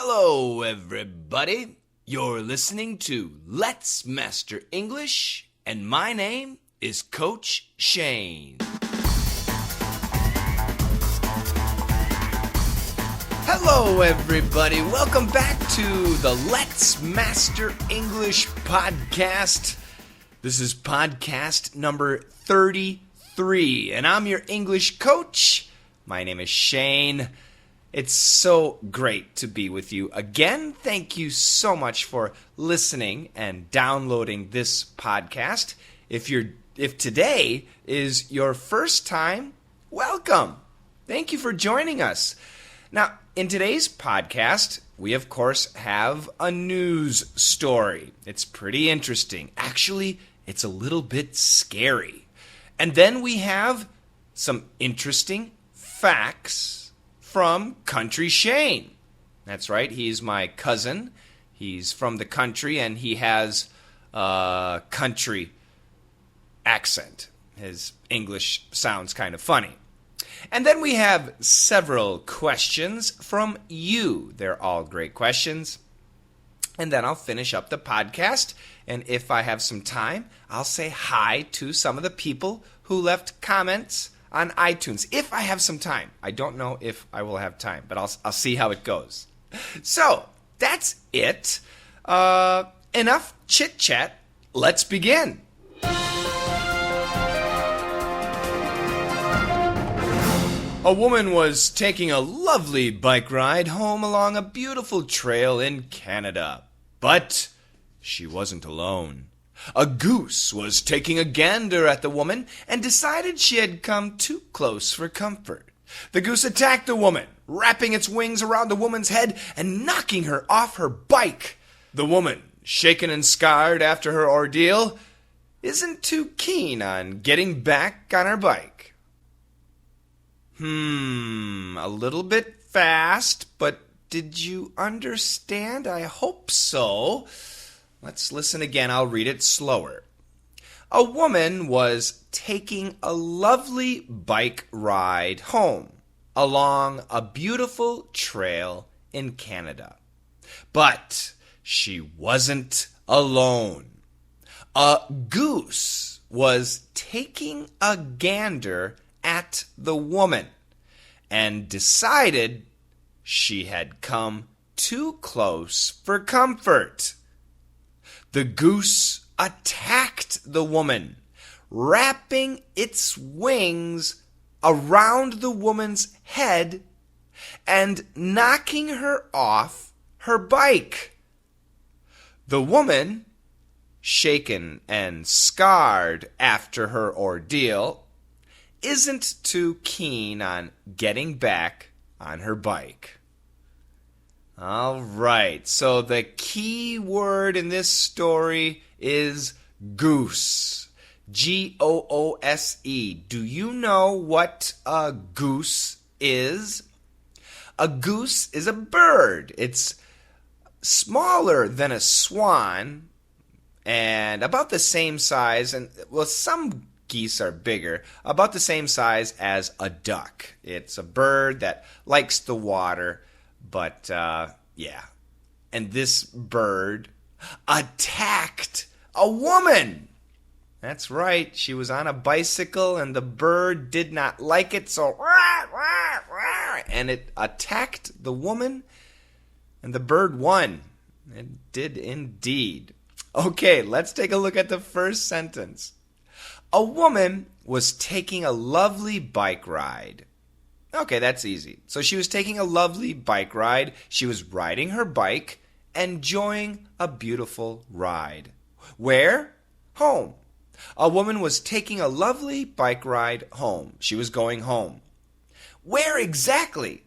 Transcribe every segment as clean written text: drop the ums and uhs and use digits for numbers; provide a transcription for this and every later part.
Hello, everybody. You're listening to Let's Master English, and my name is Coach Shane. Hello, everybody. Welcome back to the Let's Master English podcast. This is podcast number 33, and I'm your English coach. My name is Shane. It's so great to be with you again. Thank you so much for listening and downloading this podcast. If today is your first time, welcome. Thank you for joining us. Now, in today's podcast, we of course have a news story. It's pretty interesting. Actually, it's a little bit scary. And then we have some interesting facts from Country Shane. That's right, he's my cousin. He's from the country and he has a country accent. His English sounds kind of funny. And then we have several questions from you. They're all great questions. And then I'll finish up the podcast. And if I have some time, I'll say hi to some of the people who left comments on iTunes. If I have some time. I don't know if I will have time, but I'll see how it goes. So, that's it. Enough chit-chat. Let's begin. A woman was taking a lovely bike ride home along a beautiful trail in Canada. But she wasn't alone. A goose was taking a gander at the woman and decided she had come too close for comfort. The goose attacked the woman, wrapping its wings around the woman's head and knocking her off her bike. The woman, shaken and scarred after her ordeal, isn't too keen on getting back on her bike. A little bit fast, but did you understand? I hope so. Let's listen again. I'll read it slower. A woman was taking a lovely bike ride home along a beautiful trail in Canada. But she wasn't alone. A goose was taking a gander at the woman and decided she had come too close for comfort. The goose attacked the woman, wrapping its wings around the woman's head and knocking her off her bike. The woman, shaken and scarred after her ordeal, isn't too keen on getting back on her bike. All right, so the key word in this story is goose. Goose. Do you know what a goose is? A goose is a bird. It's smaller than a swan and about the same size, and well, some geese are bigger, about the same size as a duck. It's a bird that likes the water. But, yeah. And this bird attacked a woman. That's right. She was on a bicycle and the bird did not like it, so and it attacked the woman and the bird won. It did indeed. Okay, let's take a look at the first sentence. A woman was taking a lovely bike ride. Okay, that's easy. So she was taking a lovely bike ride. She was riding her bike, enjoying a beautiful ride. Where? Home. A woman was taking a lovely bike ride home. She was going home. Where exactly?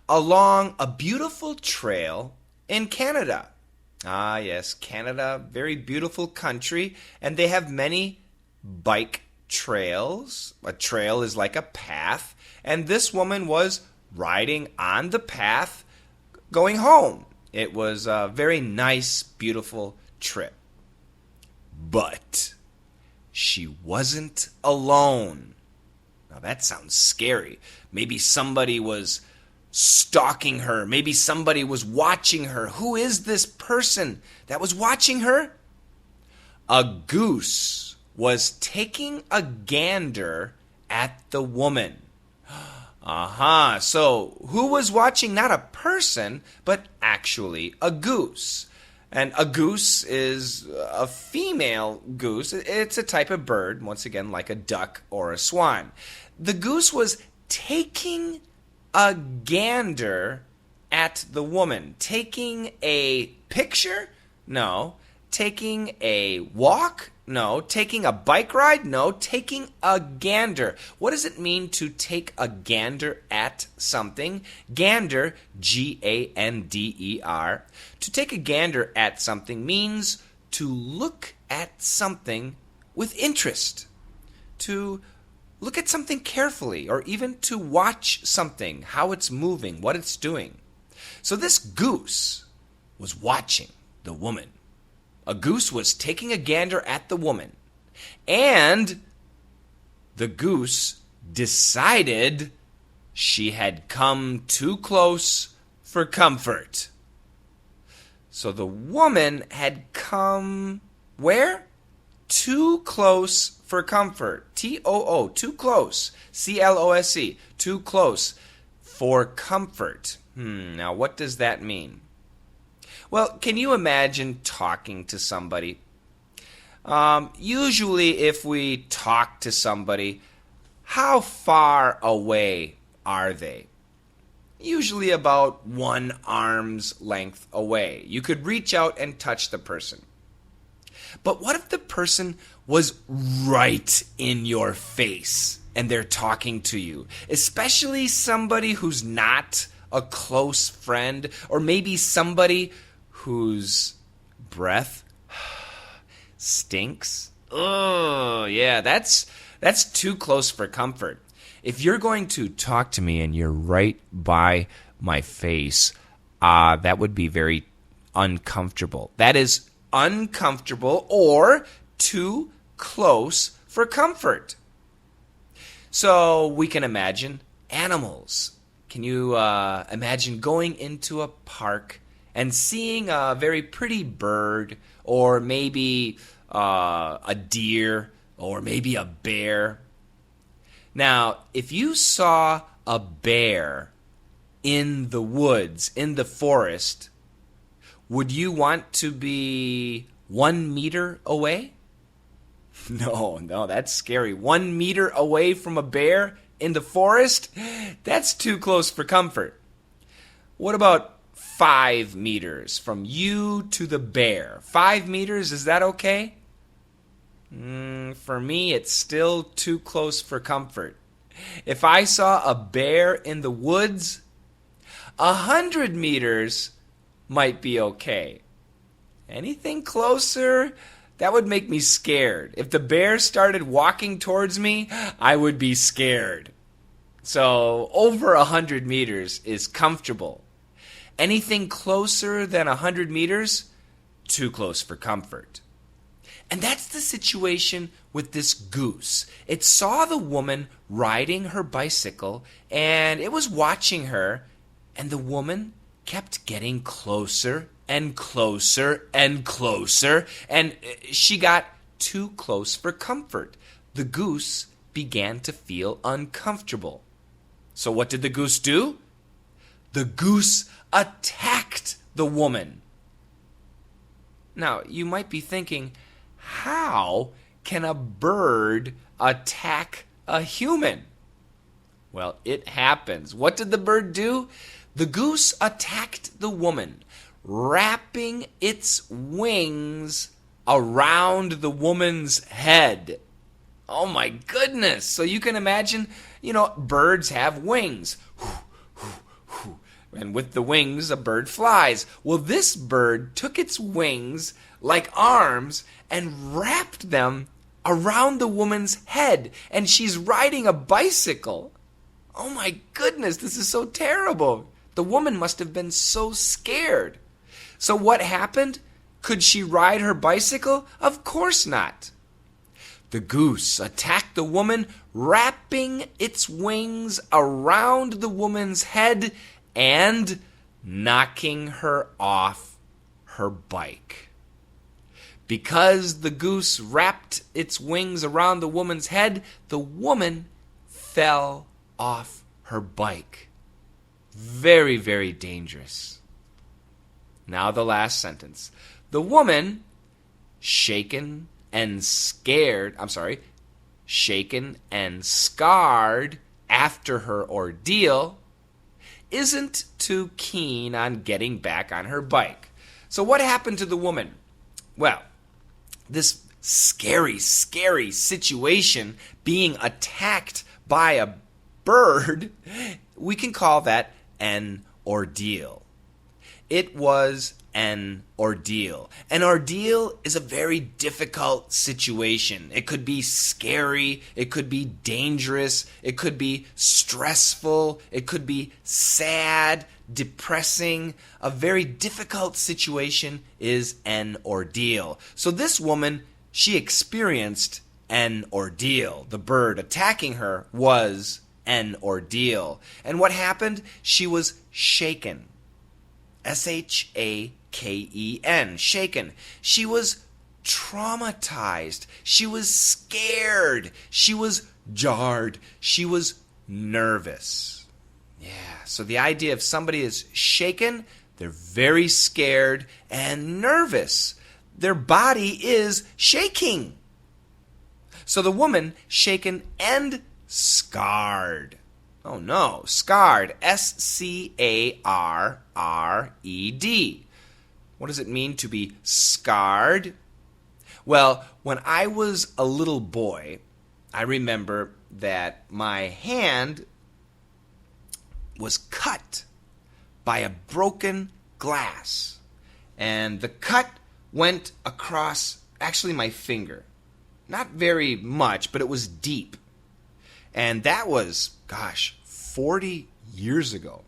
Along a beautiful trail in Canada. Ah, yes, Canada, very beautiful country, and they have many bike trails. A trail is like a path. And this woman was riding on the path going home. It was a very nice, beautiful trip. But she wasn't alone. Now that sounds scary. Maybe somebody was stalking her. Maybe somebody was watching her. Who is this person that was watching her? A goose was taking a gander at the woman. So who was watching? Not a person, but actually a goose. And a goose is a female goose. It's a type of bird, once again, like a duck or a swan. The goose was taking a gander at the woman. Taking a picture? No. Taking a walk? No. Taking a bike ride? No. Taking a gander. What does it mean to take a gander at something? Gander, Gander. To take a gander at something means to look at something with interest. To look at something carefully, or even to watch something, how it's moving, what it's doing. So this goose was watching the woman. A goose was taking a gander at the woman. And the goose decided she had come too close for comfort. So the woman had come where? Too close for comfort. T-O-O, too close. C-L-O-S-E, too close for comfort. Now what does that mean? Well, can you imagine talking to somebody? Usually if we talk to somebody, how far away are they? Usually about 1 arm's length away. You could reach out and touch the person. But what if the person was right in your face and they're talking to you? Especially somebody who's not a close friend, or maybe somebody whose breath stinks. Oh, yeah, that's too close for comfort. If you're going to talk to me and you're right by my face, that would be very uncomfortable. That is uncomfortable or too close for comfort. So we can imagine animals. Can you imagine going into a park and seeing a very pretty bird, or maybe a deer, or maybe a bear? Now, if you saw a bear in the woods, in the forest, would you want to be 1 meter away? No, that's scary. 1 meter away from a bear in the forest? That's too close for comfort. What about 5 meters from you to the bear? 5 meters, is that okay? For me, it's still too close for comfort. If I saw a bear in the woods, 100 meters might be okay. Anything closer, that would make me scared. If the bear started walking towards me, I would be scared. So over 100 meters is comfortable. Anything closer than 100 meters, too close for comfort. And that's the situation with this goose. It saw the woman riding her bicycle, and it was watching her, and the woman kept getting closer and closer and closer, and she got too close for comfort. The goose began to feel uncomfortable. So what did the goose do? The goose attacked the woman. Now, you might be thinking, how can a bird attack a human? Well, it happens. What did the bird do? The goose attacked the woman, wrapping its wings around the woman's head. Oh my goodness. So you can imagine, birds have wings. And with the wings, a bird flies. Well, this bird took its wings like arms and wrapped them around the woman's head. And she's riding a bicycle. Oh my goodness, this is so terrible. The woman must have been so scared. So what happened? Could she ride her bicycle? Of course not. The goose attacked the woman, wrapping its wings around the woman's head and knocking her off her bike. Because the goose wrapped its wings around the woman's head, the woman fell off her bike. Very, very dangerous. Now the last sentence. The woman, shaken and scared after her ordeal, isn't too keen on getting back on her bike. So what happened to the woman? Well, this scary, scary situation, being attacked by a bird, we can call that an ordeal. It was an ordeal. An ordeal is a very difficult situation. It could be scary, it could be dangerous, it could be stressful, it could be sad, depressing. A very difficult situation is an ordeal. So this woman, she experienced an ordeal. The bird attacking her was an ordeal. And what happened? She was shaken. S-H-A-K-E-N, shaken. She was traumatized. She was scared. She was jarred. She was nervous. Yeah, so the idea if somebody is shaken, they're very scared and nervous. Their body is shaking. So the woman, shaken and scarred. Oh no, scarred. S-C-A-R-R-E-D. What does it mean to be scarred? Well, when I was a little boy, I remember that my hand was cut by a broken glass. And the cut went across, actually, my finger. Not very much, but it was deep. And that was, 40 years ago.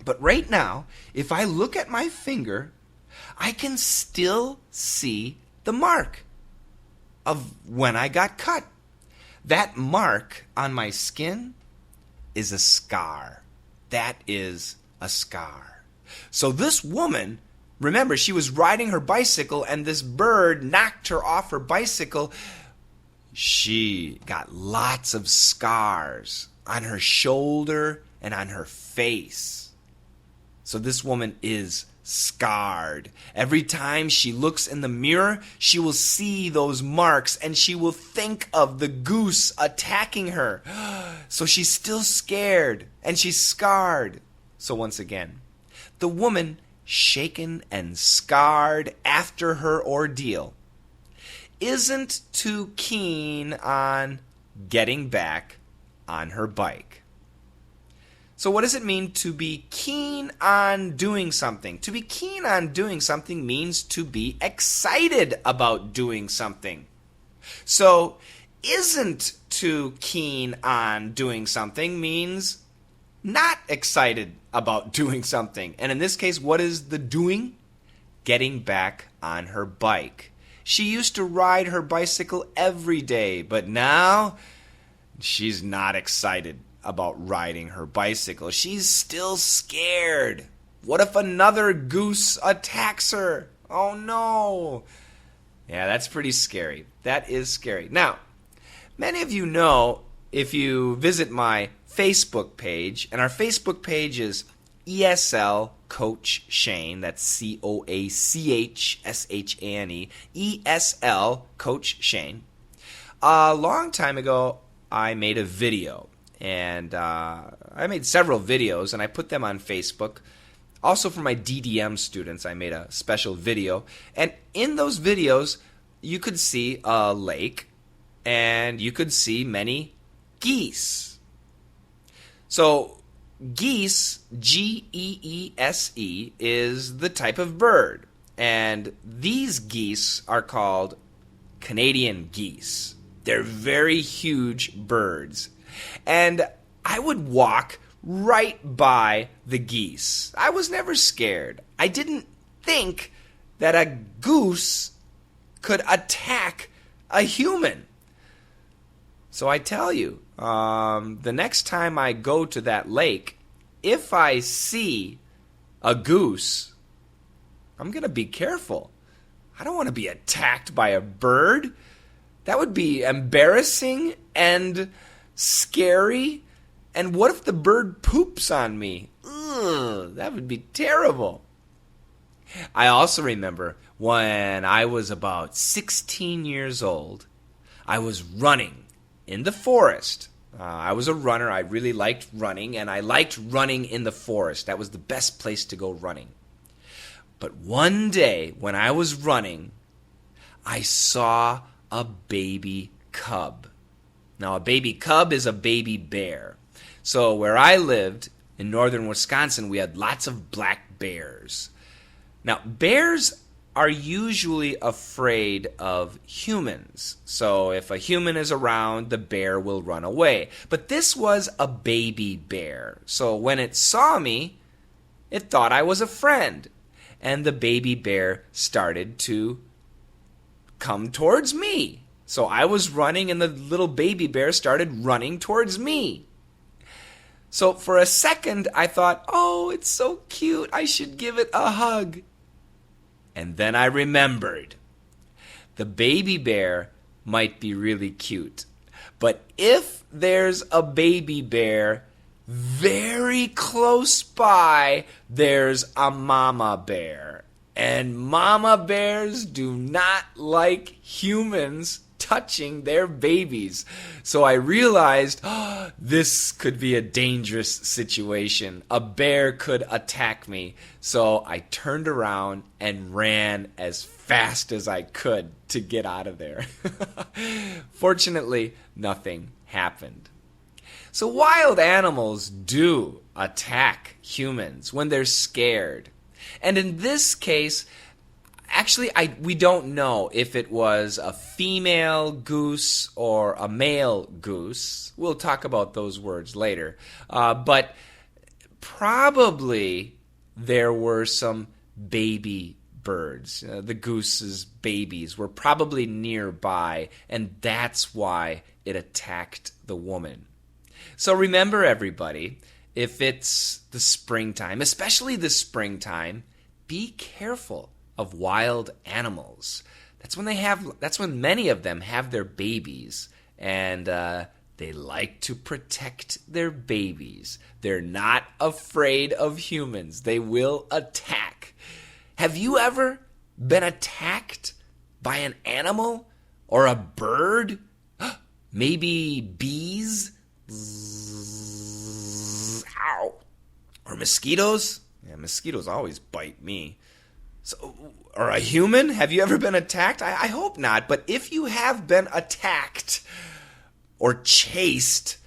But right now, if I look at my finger, I can still see the mark of when I got cut. That mark on my skin is a scar. That is a scar. So this woman, remember, she was riding her bicycle and this bird knocked her off her bicycle. She got lots of scars on her shoulder and on her face. So this woman is scarred. Every time she looks in the mirror, she will see those marks and she will think of the goose attacking her. So she's still scared and she's scarred. So once again, the woman shaken and scarred after her ordeal isn't too keen on getting back on her bike. So what does it mean to be keen on doing something? To be keen on doing something means to be excited about doing something. So isn't too keen on doing something means not excited about doing something. And in this case, what is the doing? Getting back on her bike. She used to ride her bicycle every day, but now she's not excited about riding her bicycle. She's still scared. What if another goose attacks her? Oh no. Yeah, that's pretty scary. That is scary. Now, many of you know, if you visit my Facebook page, and our Facebook page is ESL Coach Shane, that's C-O-A-C-H-S-H-A-N-E, ESL Coach Shane. A long time ago, I made a video, and I made several videos, and I put them on Facebook. Also for my DDM students, I made a special video, and in those videos, you could see a lake, and you could see many geese. So geese, G-E-E-S-E, is the type of bird. And these geese are called Canadian geese. They're very huge birds. And I would walk right by the geese. I was never scared. I didn't think that a goose could attack a human. So I tell you, the next time I go to that lake, if I see a goose, I'm going to be careful. I don't want to be attacked by a bird. That would be embarrassing and scary. And what if the bird poops on me? Ugh, that would be terrible. I also remember when I was about 16 years old, I was running in the forest. I was a runner. I really liked running, and I liked running in the forest. That was the best place to go running. But one day when I was running, I saw a baby cub. Now, a baby cub is a baby bear. So where I lived in northern Wisconsin, we had lots of black bears. Now, bears are usually afraid of humans. So if a human is around, the bear will run away. But this was a baby bear. So when it saw me, it thought I was a friend. And the baby bear started to come towards me. So I was running and the little baby bear started running towards me. So for a second I thought, oh, it's so cute, I should give it a hug. And then I remembered, the baby bear might be really cute. But if there's a baby bear very close by, there's a mama bear. And mama bears do not like humans touching their babies. So I realized, this could be a dangerous situation. A bear could attack me. So I turned around and ran as fast as I could to get out of there. Fortunately, nothing happened. So wild animals do attack humans when they're scared. And in this case, actually, we don't know if it was a female goose or a male goose. We'll talk about those words later. But probably there were some baby birds. The goose's babies were probably nearby, and that's why it attacked the woman. So remember, everybody, if it's the springtime, especially the springtime, be careful of wild animals. That's when many of them have their babies, and they like to protect their babies. They're not afraid of humans. They will attack. Have you ever been attacked by an animal or a bird? Maybe bees? Ow. Or mosquitoes? Yeah, mosquitoes always bite me. So, or a human? Have you ever been attacked? I hope not. But if you have been attacked or chased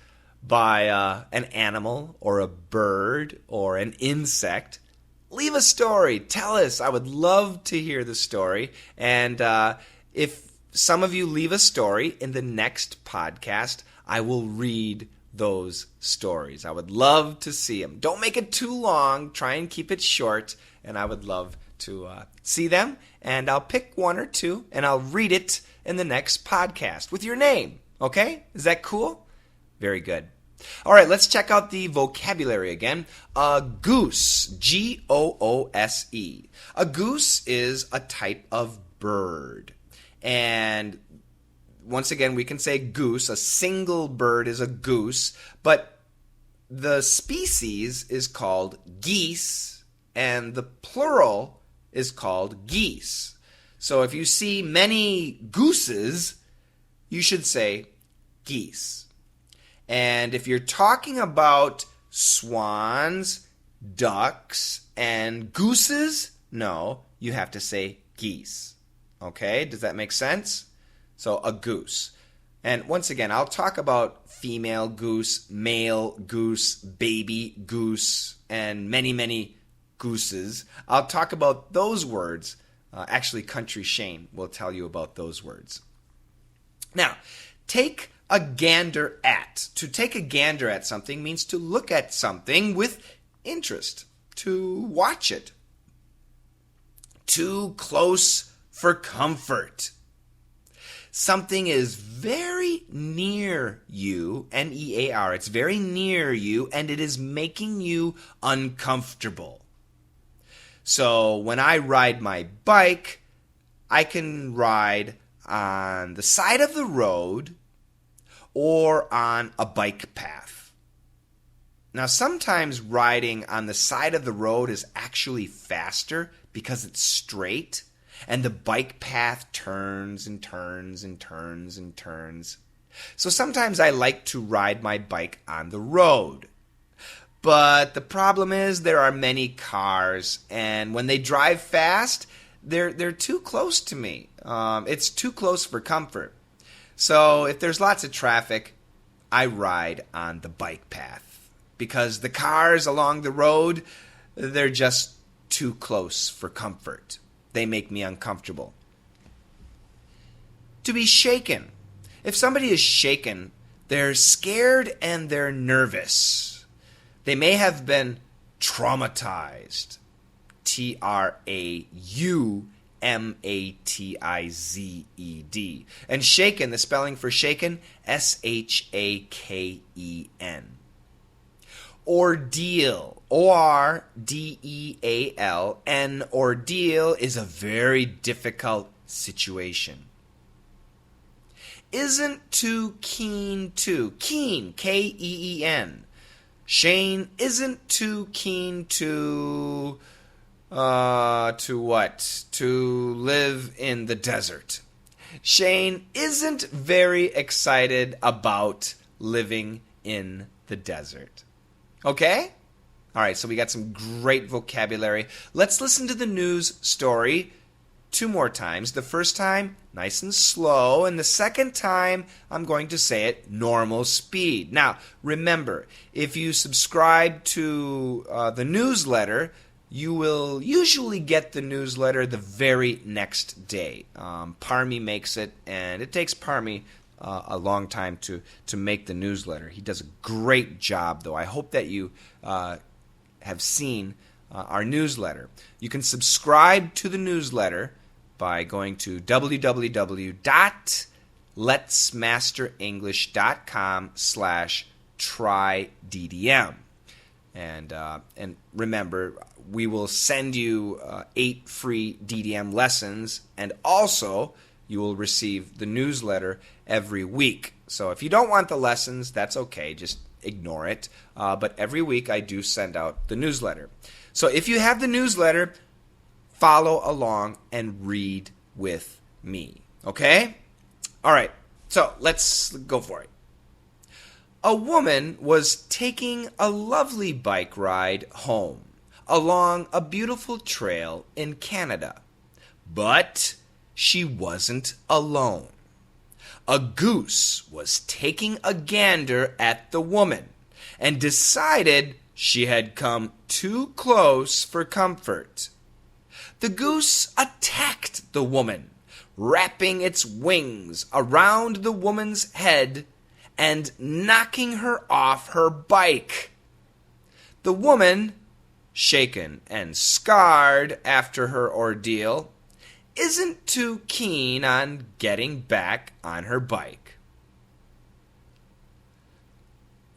by an animal or a bird or an insect, leave a story. Tell us. I would love to hear the story. And if some of you leave a story in the next podcast, I will read those stories. I would love to see them. Don't make it too long. Try and keep it short. And I would love to see them. And I'll pick one or two and I'll read it in the next podcast with your name. Okay? Is that cool? Very good. All right, let's check out the vocabulary again. A goose, Goose. A goose is a type of bird. And once again, we can say goose. A single bird is a goose, but the species is called geese, and the plural is called geese. So if you see many gooses, you should say geese. And if you're talking about swans, ducks, and gooses, no, you have to say geese. Okay, does that make sense? So a goose. And once again, I'll talk about female goose, male goose, baby goose, and many, many gooses. I'll talk about those words. Actually, Country Shane will tell you about those words. Now, take a gander at. To take a gander at something means to look at something with interest, to watch it. Too close for comfort. Something is very near you, N-E-A-R, it's very near you, and it is making you uncomfortable. So when I ride my bike, I can ride on the side of the road or on a bike path. Now, sometimes riding on the side of the road is actually faster because it's straight, and the bike path turns and turns and turns and turns. So sometimes I like to ride my bike on the road. But the problem is there are many cars, and when they drive fast, they're too close to me. It's too close for comfort. So if there's lots of traffic, I ride on the bike path. Because the cars along the road, they're just too close for comfort. They make me uncomfortable. To be shaken. If somebody is shaken, they're scared and they're nervous. They may have been traumatized. Traumatized. And shaken, the spelling for shaken, shaken. Ordeal, O-R-D-E-A-L. An ordeal is a very difficult situation. Isn't too keen to. Keen, K-E-E-N. Shane isn't too keen to what? To live in the desert. Shane isn't very excited about living in the desert. Okay? All right, so we got some great vocabulary. Let's listen to the news story 2 more times. The first time, nice and slow, and the second time, I'm going to say it normal speed. Now, remember, if you subscribe to the newsletter, you will usually get the newsletter the very next day. Parmi makes it, and it takes Parmi a long time to make the newsletter. He does a great job, though. I hope that you have seen our newsletter. You can subscribe to the newsletter by going to www.letsmasterenglish.com/tryddm. And remember, we will send you 8 free DDM lessons, and also you will receive the newsletter every week. So if you don't want the lessons, that's okay. Just ignore it. But every week I do send out the newsletter. So if you have the newsletter, follow along and read with me. Okay? All right. So let's go for it. A woman was taking a lovely bike ride home along a beautiful trail in Canada. But she wasn't alone. A goose was taking a gander at the woman and decided she had come too close for comfort. The goose attacked the woman, wrapping its wings around the woman's head and knocking her off her bike. The woman, shaken and scarred after her ordeal, isn't too keen on getting back on her bike.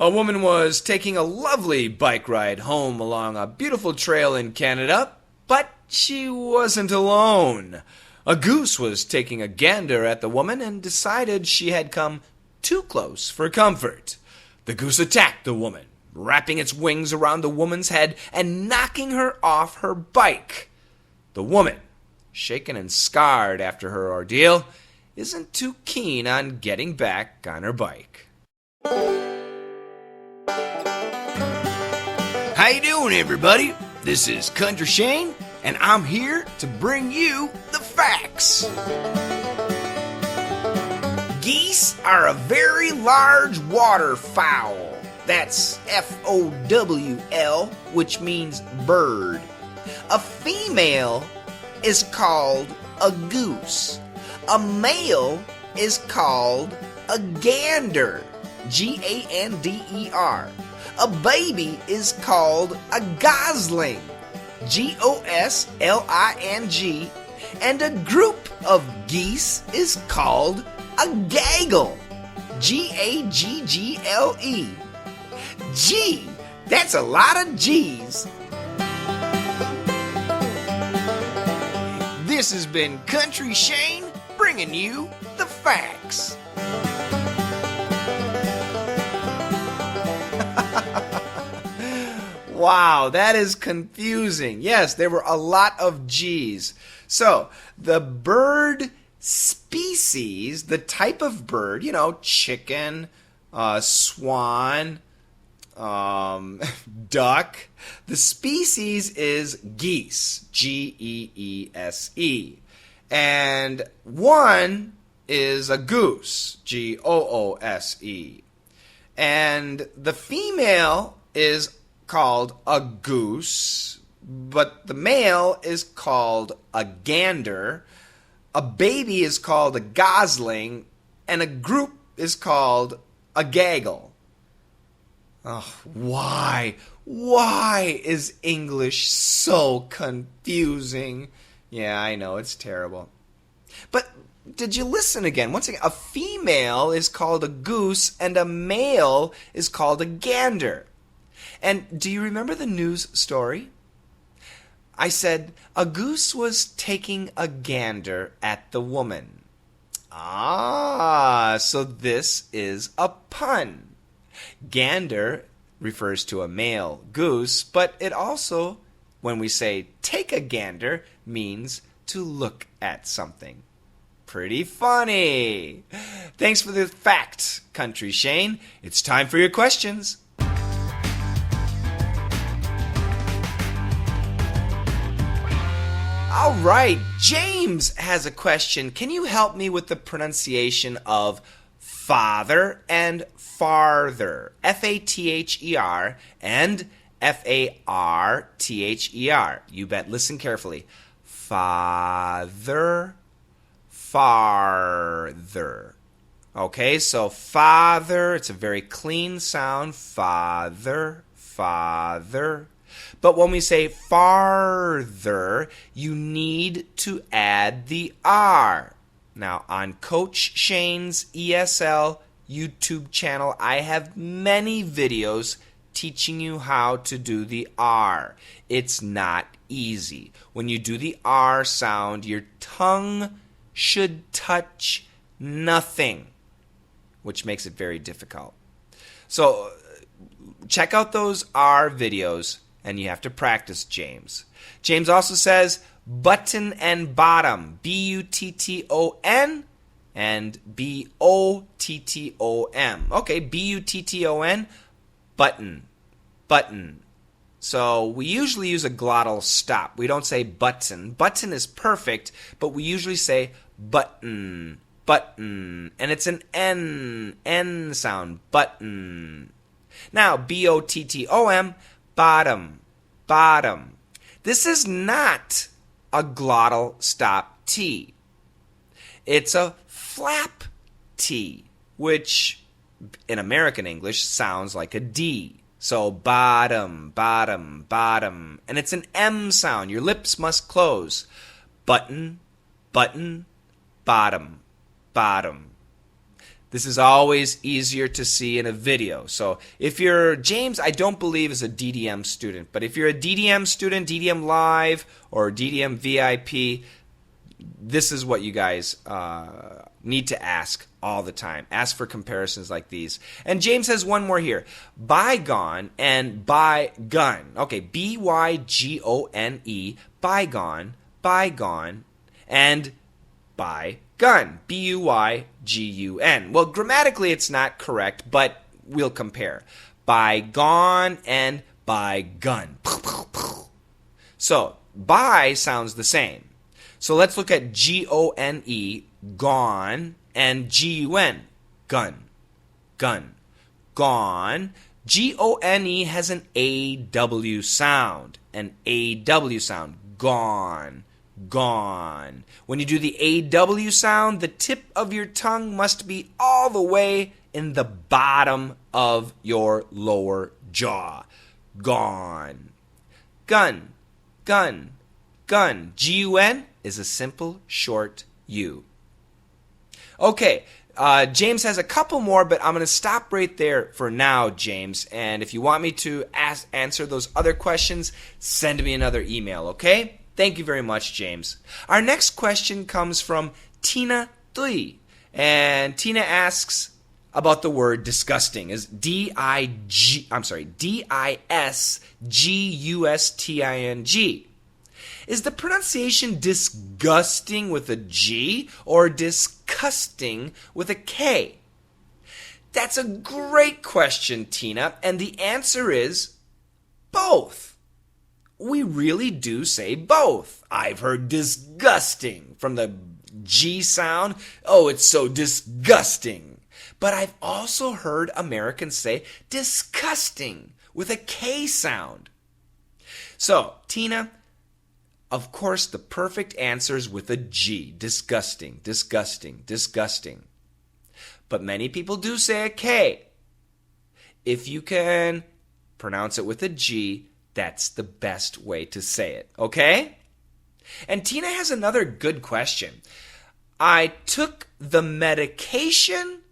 A woman was taking a lovely bike ride home along a beautiful trail in Canada, but she wasn't alone. A goose was taking a gander at the woman and decided she had come too close for comfort. The goose attacked the woman, wrapping its wings around the woman's head and knocking her off her bike. The woman, shaken and scarred after her ordeal, isn't too keen on getting back on her bike. How you doing, everybody? This is Country Shane, and I'm here to bring you the facts. Geese are a very large waterfowl. That's F-O-W-L, which means bird. A female is called a goose. A male is called a gander, G-A-N-D-E-R. A baby is called a gosling, G-O-S-L-I-N-G. And a group of geese is called A gaggle. Gaggle. Gee, that's a lot of G's. This has been Country Shane bringing you the facts. Wow, that is confusing. Yes, there were a lot of G's. So, the bird species, the type of bird, chicken, swan, duck. The species is geese, Geese. And one is a goose, Goose. And the female is called a goose, but the male is called a gander. A baby is called a gosling, and a group is called a gaggle. Oh, why? Why is English so confusing? Yeah, I know, it's terrible. But did you listen again? Once again, a female is called a goose, and a male is called a gander. And do you remember the news story? I said, a goose was taking a gander at the woman. Ah, so this is a pun. Gander refers to a male goose, but it also, when we say take a gander, means to look at something. Pretty funny. Thanks for the fact, Country Shane. It's time for your questions. All right, James has a question. Can you help me with the pronunciation of father and farther? F-A-T-H-E-R and F-A-R-T-H-E-R. You bet. Listen carefully. Father, farther. Okay, so father, it's a very clean sound. Father, father. But when we say farther, you need to add the R. Now, on Coach Shane's ESL YouTube channel, I have many videos teaching you how to do the R. It's not easy. When you do the R sound, your tongue should touch nothing, which makes it very difficult. So, check out those R videos. And you have to practice, James. James also says button and bottom. B-U-T-T-O-N and B-O-T-T-O-M. Okay, B-U-T-T-O-N, button, button. So we usually use a glottal stop. We don't say button. Button is perfect, but we usually say button, button. And it's an N sound, button. Now, B-O-T-T-O-M, bottom, bottom. This is not a glottal stop T. It's a flap T, which in American English sounds like a D. So bottom, bottom, bottom. And it's an M sound. Your lips must close. Button, button, bottom, bottom. This is always easier to see in a video. So if you're, James, I don't believe is a DDM student, but if you're a DDM student, DDM Live or DDM VIP, this is what you guys need to ask all the time. Ask for comparisons like these. And James has one more here. Bygone and bygun. Okay, B-Y-G-O-N-E, bygone, bygone, and bygun. B-U-Y-G-U-N. Well, grammatically it's not correct, but we'll compare. Bygone and bygun. So, by sounds the same. So let's look at G-O-N-E, gone, and G-U-N, gun, gun, gone. G-O-N-E has an A-W sound, gone, gone. When you do the A-W sound, the tip of your tongue must be all the way in the bottom of your lower jaw. Gone. Gun, gun, gun. G-U-N is a simple, short U. Okay, James has a couple more, but I'm going to stop right there for now, James. And if you want me to answer those other questions, send me another email, okay? Thank you very much, James. Our next question comes from Tina Tui. And Tina asks about the word disgusting. Is D-I-S-G-U-S-T-I-N-G. Is the pronunciation disgusting with a G or disgusting with a K? That's a great question, Tina, and the answer is both. We really do say both. I've heard disgusting from the G sound. Oh, it's so disgusting. But I've also heard Americans say disgusting with a K sound. So, Tina, of course, the perfect answer is with a G. Disgusting, disgusting, disgusting. But many people do say a K. If you can pronounce it with a G, that's the best way to say it, okay? And Tina has another good question. I took the medication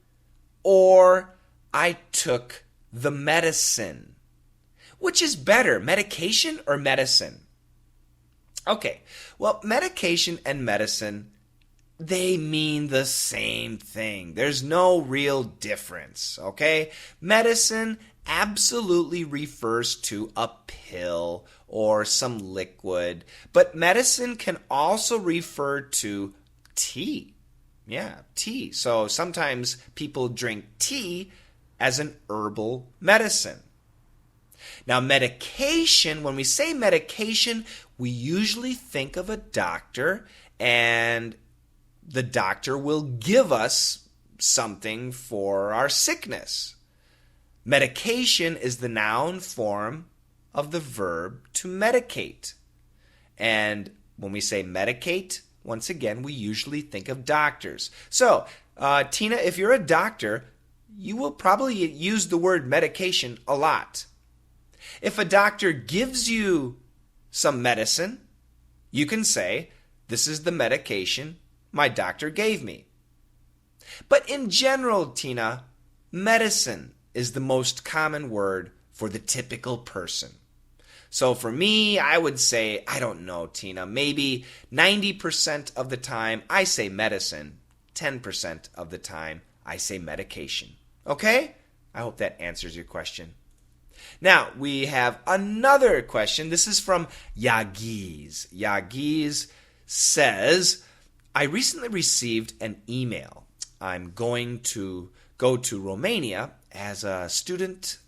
or I took the medicine. Which is better, medication or medicine? Okay, well, medication and medicine, they mean the same thing. There's no real difference, okay? Medicine absolutely refers to a pill or some liquid, but medicine can also refer to tea. Yeah, tea. So sometimes people drink tea as an herbal medicine. Now, medication, when we say medication, we usually think of a doctor, and the doctor will give us something for our sickness. Medication is the noun form of the verb to medicate. And when we say medicate, once again, we usually think of doctors. So, Tina, if you're a doctor, you will probably use the word medication a lot. If a doctor gives you some medicine, you can say, this is the medication my doctor gave me. But in general, Tina, medicine is the most common word for the typical person. So for me, I would say, I don't know, Tina, maybe 90% of the time I say medicine, 10% of the time I say medication. Okay? I hope that answers your question. Now, we have another question. This is from Yagiz. Yagiz says, I recently received an email. I'm going to go to Romania as a student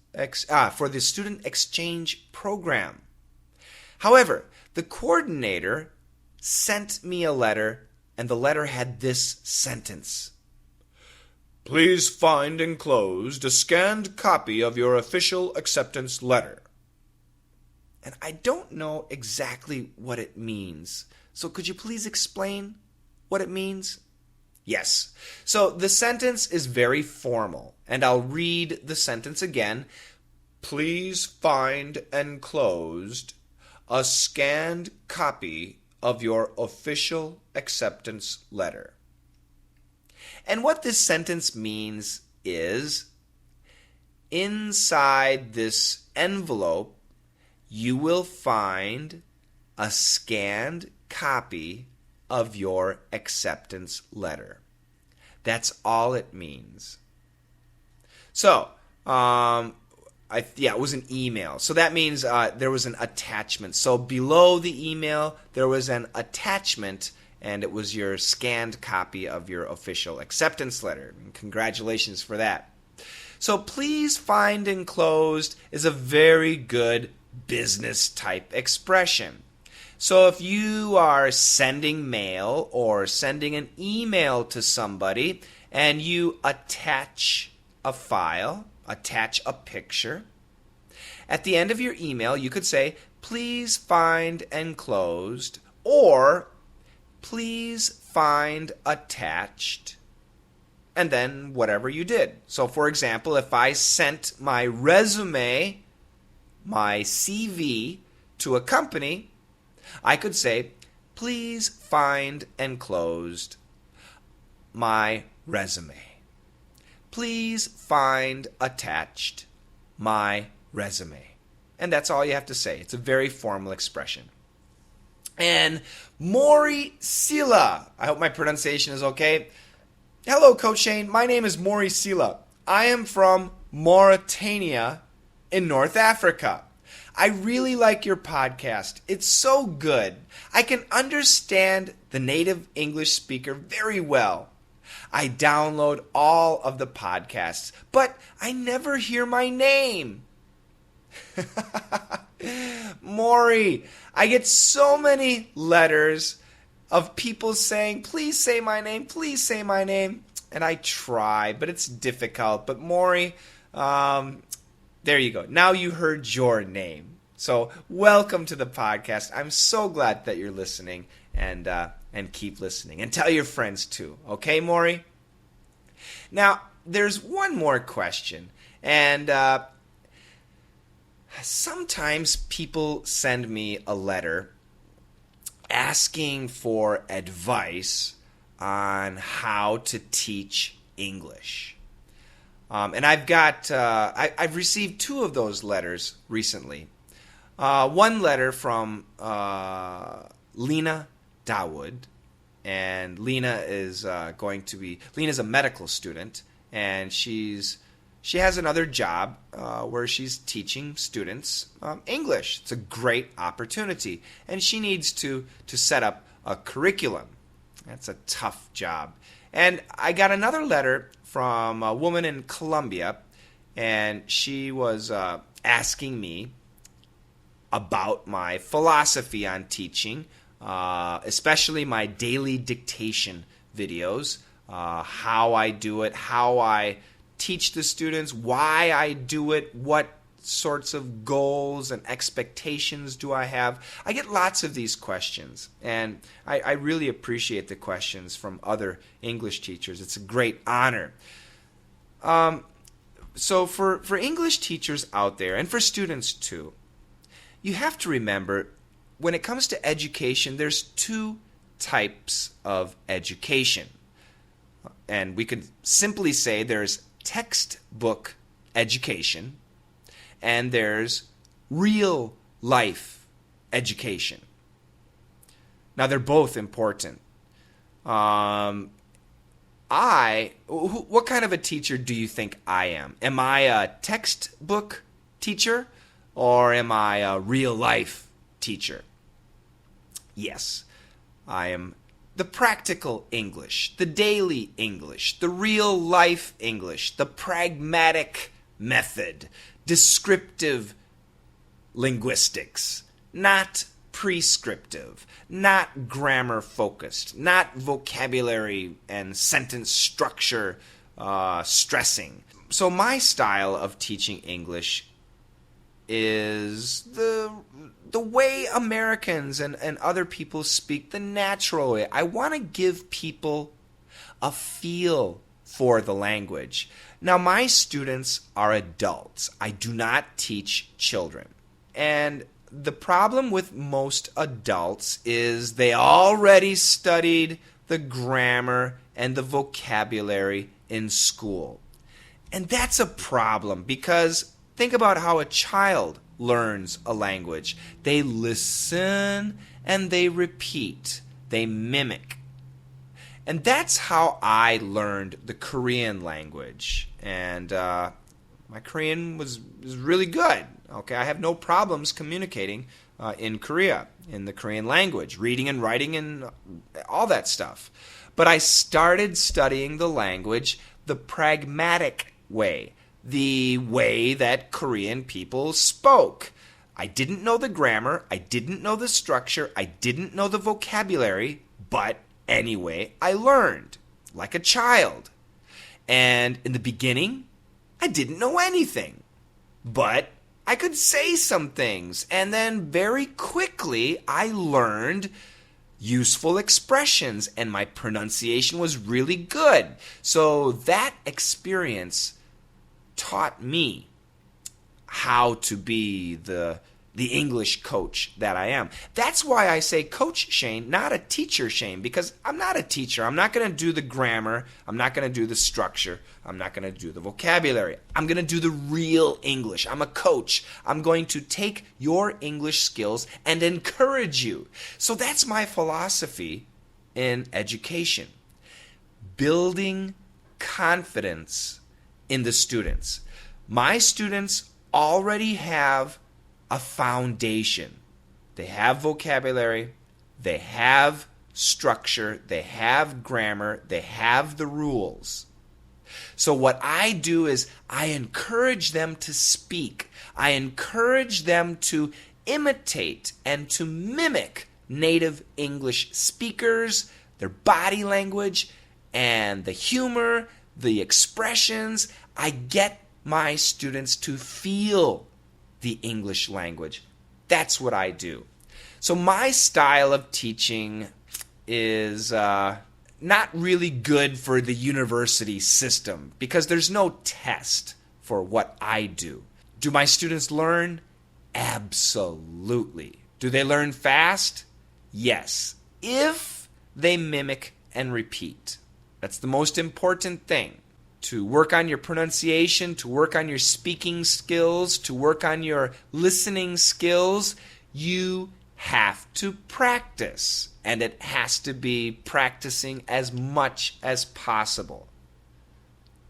for the student exchange program. However, the coordinator sent me a letter, and the letter had this sentence. Please find enclosed a scanned copy of your official acceptance letter. And I don't know exactly what it means. So could you please explain what it means? Yes. So the sentence is very formal, and I'll read the sentence again. Please find enclosed a scanned copy of your official acceptance letter. And what this sentence means is, inside this envelope, you will find a scanned copy of your acceptance letter. That's all it means. So, it was an email. So that means there was an attachment. So below the email, there was an attachment, and it was your scanned copy of your official acceptance letter. And congratulations for that. So please find enclosed is a very good business type expression. So if you are sending mail or sending an email to somebody and you attach a file, attach a picture, at the end of your email you could say, please find enclosed, or please find attached, and then whatever you did. So for example, if I sent my resume, my CV, to a company, I could say, please find enclosed my resume. please find attached my resume. And that's all you have to say. It's a very formal expression. And Maury Sila, I hope my pronunciation is okay. Hello, Coach Shane. My name is Maury Sila. I am from Mauritania in North Africa. I really like your podcast. It's so good. I can understand the native English speaker very well. I download all of the podcasts, but I never hear my name. Maury, I get so many letters of people saying, please say my name, please say my name. And I try, but it's difficult. But Maury, there you go. Now you heard your name. So welcome to the podcast. I'm so glad that you're listening, and keep listening. And tell your friends too. Okay, Maury? Now, there's one more question. And sometimes people send me a letter asking for advice on how to teach English. And I've received 2 of those letters recently. One letter from Lena Dawood, and Lena is Lena's a medical student, and she has another job where she's teaching students English. It's a great opportunity, and she needs to set up a curriculum. That's a tough job. And I got another letter from a woman in Colombia, and she was asking me about my philosophy on teaching, especially my daily dictation videos, how I do it, how I teach the students, why I do it, what sorts of goals and expectations do I have. I get lots of these questions, and I really appreciate the questions from other English teachers. It's a great honor. So for English teachers out there, and for students too, you have to remember, when it comes to education, there's 2 types of education. And we could simply say there's textbook education, and there's real life education. Now, they're both important. What kind of a teacher do you think I am? Am I a textbook teacher, or am I a real life teacher? Yes, I am the practical English, the daily English, the real life English, the pragmatic method, descriptive linguistics, not prescriptive, not grammar focused, not vocabulary and sentence structure stressing. So my style of teaching English is the way Americans and other people speak, the natural way. I want to give people a feel for the language. Now, my students are adults. I do not teach children. And the problem with most adults is they already studied the grammar and the vocabulary in school. And that's a problem, because think about how a child learns a language. They listen and they repeat. They mimic. And that's how I learned the Korean language. And my Korean was really good. Okay, I have no problems communicating in Korea, in the Korean language, reading and writing and all that stuff. But I started studying the language the pragmatic way, the way that Korean people spoke. I didn't know the grammar, I didn't know the structure, I didn't know the vocabulary, but anyway, I learned like a child. And in the beginning, I didn't know anything, but I could say some things. And then very quickly, I learned useful expressions, and my pronunciation was really good. So that experience taught me how to be the the English coach that I am. That's why I say Coach Shane, not a teacher Shane, because I'm not a teacher. I'm not going to do the grammar. I'm not going to do the structure. I'm not going to do the vocabulary. I'm going to do the real English. I'm a coach. I'm going to take your English skills and encourage you. So that's my philosophy in education. Building confidence in the students. My students already have a foundation. They have vocabulary, they have structure, they have grammar, they have the rules. So what I do is I encourage them to speak. I encourage them to imitate and to mimic native English speakers, their body language, and the humor, the expressions. I get my students to feel the English language. That's what I do. So my style of teaching is not really good for the university system because there's no test for what I do. Do my students learn? Absolutely. Do they learn fast? Yes. If they mimic and repeat. That's the most important thing. To work on your pronunciation, to work on your speaking skills, to work on your listening skills, you have to practice. And it has to be practicing as much as possible.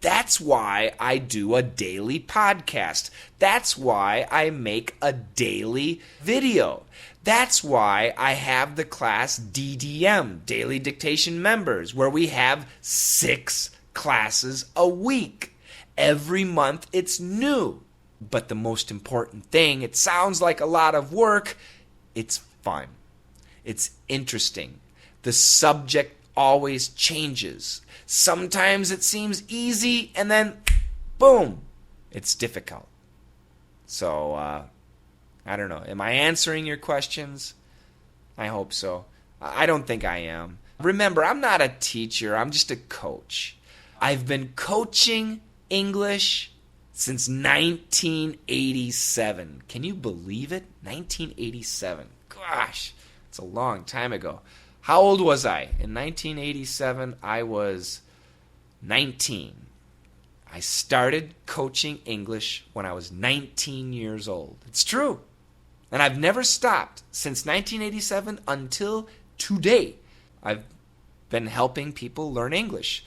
That's why I do a daily podcast. That's why I make a daily video. That's why I have the class DDM, Daily Dictation Members, where we have 6 classes a week. Every month it's new. But the most important thing, it sounds like a lot of work, it's fun. It's interesting. The subject always changes. Sometimes it seems easy and then boom, it's difficult. So, I don't know. Am I answering your questions? I hope so. I don't think I am. Remember, I'm not a teacher. I'm just a coach. I've been coaching English since 1987. Can you believe it? 1987. Gosh, it's a long time ago. How old was I? In 1987, I was 19. I started coaching English when I was 19 years old. It's true. And I've never stopped since 1987 until today. I've been helping people learn English.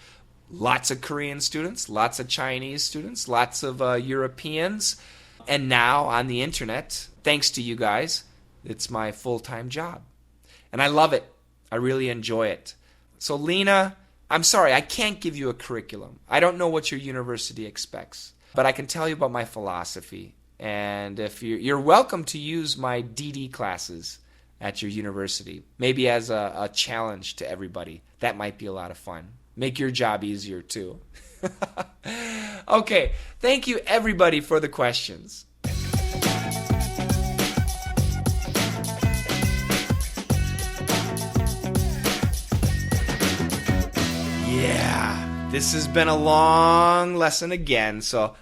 Lots of Korean students, lots of Chinese students, lots of Europeans. And now on the internet, thanks to you guys, it's my full-time job. And I love it. I really enjoy it. So Lena, I'm sorry, I can't give you a curriculum. I don't know what your university expects. But I can tell you about my philosophy. And if you're welcome to use my DD classes at your university, maybe as a challenge to everybody. That might be a lot of fun. Make your job easier too. Okay, thank you everybody for the questions. Yeah, this has been a long lesson again, so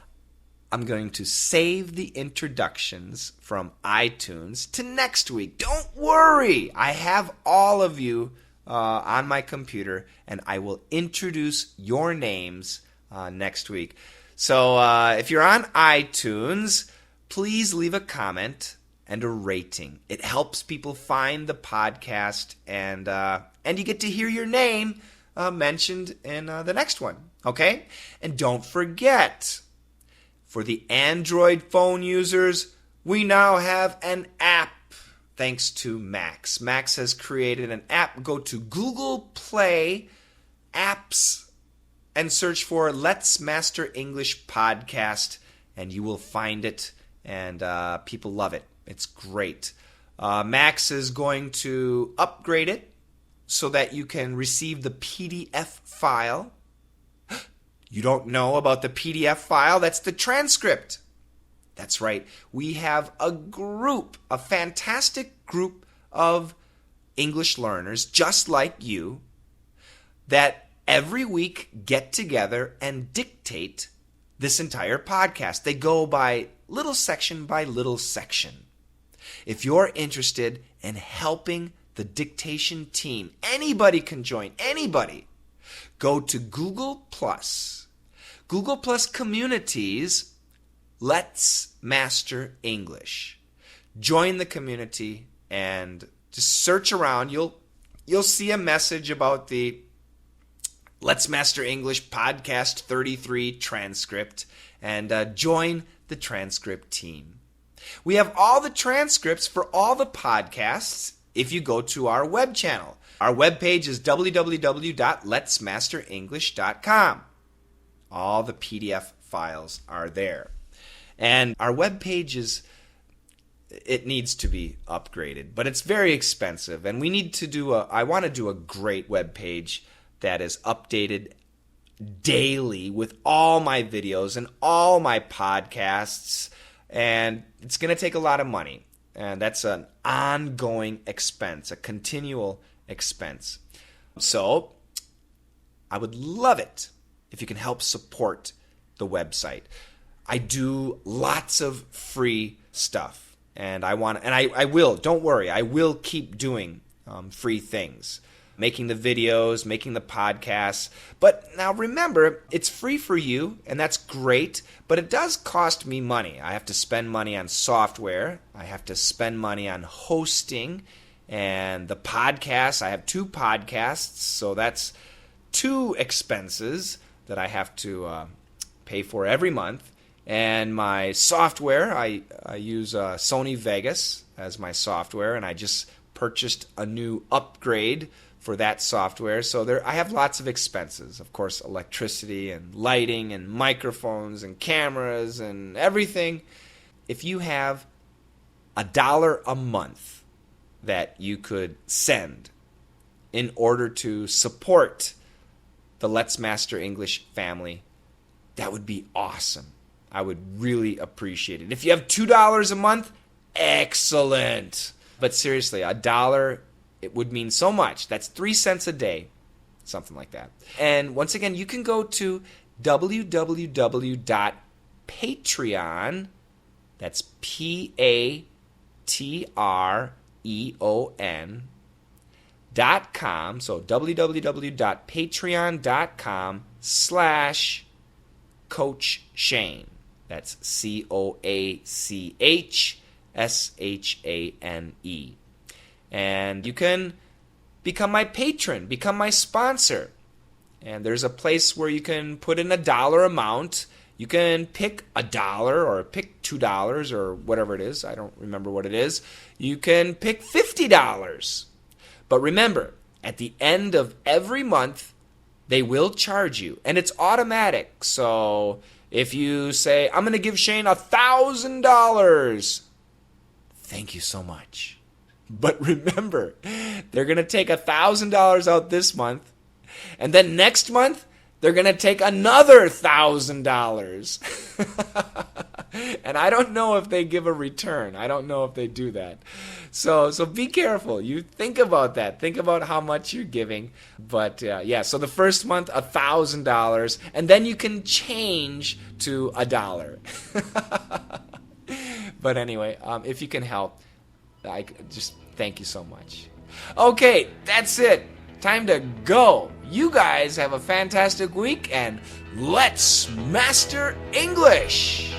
I'm going to save the introductions from iTunes to next week. Don't worry, I have all of you on my computer, and I will introduce your names next week. So if you're on iTunes, please leave a comment and a rating. It helps people find the podcast, and you get to hear your name mentioned in the next one, okay? And don't forget, for the Android phone users, we now have an app. Thanks to Max. Max has created an app. Go to Google Play Apps and search for Let's Master English Podcast, and you will find it, and people love it. It's great. Max is going to upgrade it so that you can receive the PDF file. You don't know about the PDF file? That's the transcript. That's right. We have a group, a fantastic group of English learners just like you that every week get together and dictate this entire podcast. They go by little section by little section. If you're interested in helping the dictation team, anybody can join, anybody. Go to Google Plus. Google Plus Communities, Let's Master English. Join the community and just search around. You'll see a message about the Let's Master English Podcast 33 transcript, and join the transcript team. We have all the transcripts for all the podcasts if you go to our web channel. Our web page is www.letsmasterenglish.com. All the PDF files are there. And our web page it needs to be upgraded, but it's very expensive, and we need to I want to do a great web page that is updated daily with all my videos and all my podcasts, and it's going to take a lot of money, and that's an ongoing expense, a continual expense. So I would love it if you can help support the website. I do lots of free stuff, and I will, don't worry, I will keep doing free things. Making the videos, making the podcasts. But now remember, it's free for you, and that's great, but it does cost me money. I have to spend money on software. I have to spend money on hosting and the podcasts. I have 2 podcasts, so that's 2 expenses that I have to pay for every month. And my software, I use Sony Vegas as my software, and I just purchased a new upgrade for that software. So I have lots of expenses. Of course, electricity and lighting and microphones and cameras and everything. If you have $1 a month that you could send in order to support the Let's Master English family, that would be awesome. I would really appreciate it. If you have $2 a month, excellent. But seriously, $1, it would mean so much. That's 3 cents a day, something like that. And once again, you can go to www.patreon, that's patreon.com, so www.patreon.com/Coach Shane. That's COACHSHANE. And you can become my patron, become my sponsor. And there's a place where you can put in $1 amount. You can pick $1 or pick $2 or whatever it is. I don't remember what it is. You can pick $50. But remember, at the end of every month, they will charge you. And it's automatic. So if you say, I'm going to give Shane $1,000, thank you so much. But remember, they're going to take $1,000 out this month, and then next month, they're going to take another $1,000. And I don't know if they give a return. I don't know if they do that. So be careful. You think about that. Think about how much you're giving. But so the first month, $1,000, and then you can change to $1. But anyway, if you can help, I just thank you so much. Okay, that's it. Time to go. You guys have a fantastic week, and let's master English.